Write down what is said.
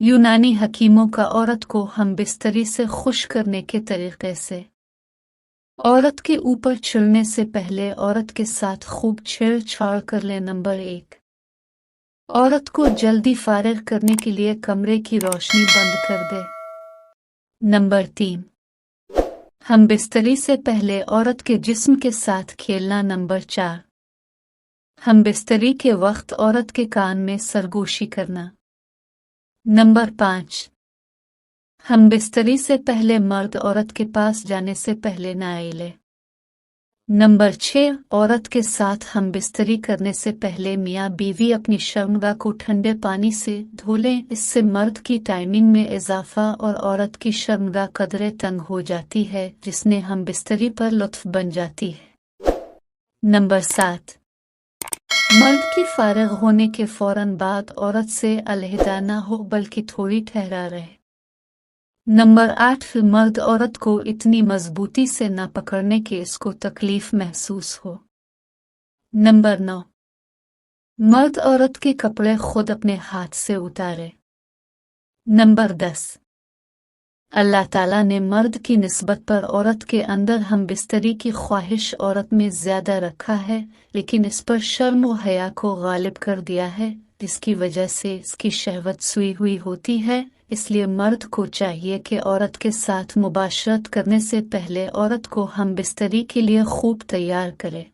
यूनानी हकीमों का औरत को हम बिस्तरी से खुश करने के तरीके से। औरत के ऊपर चढ़ने से पहले औरत के साथ खूब छेड़छाड़ कर ले। नंबर 1, औरत को जल्दी फारिग करने के लिए कमरे की रोशनी बंद कर दे। नंबर 3, हम बिस्तरी से पहले औरत के जिस्म के साथ खेलना। नंबर 4, हम बिस्तरी के वक्त औरत के कान में सरगोशी करना। नंबर 5, हम बिस्तरी से पहले मर्द औरत के पास जाने से पहले नहा ले। नंबर 6, औरत के साथ हम बिस्तरी करने से पहले मियाँ बीवी अपनी शर्मगाह को ठंडे पानी से धो लें। इससे मर्द की टाइमिंग में इजाफा और औरत की शर्मगाह कदरे तंग हो जाती है, जिसने हम बिस्तरी पर लुत्फ बन जाती है। नंबर 7, मर्द की फारिग होने के फौरन बाद औरत से अलहदा ना हो बल्कि थोड़ी ठहरा रहे। नंबर 8, मर्द औरत को इतनी मजबूती से ना पकड़ने कि इसको तकलीफ महसूस हो। नंबर 9, मर्द औरत के कपड़े खुद अपने हाथ से उतारे। नंबर 10, अल्लाह ताला ने मर्द की निस्बत पर औरत के अंदर हम बिस्तरी की ख्वाहिश औरत में ज्यादा रखा है, लेकिन इस पर शर्म व हया को गालिब कर दिया है, जिसकी वजह से इसकी शहवत सुई हुई होती है। इसलिए मर्द को चाहिए कि औरत के साथ मुबाशरत करने से पहले औरत को हम बिस्तरी के लिए खूब तैयार करे।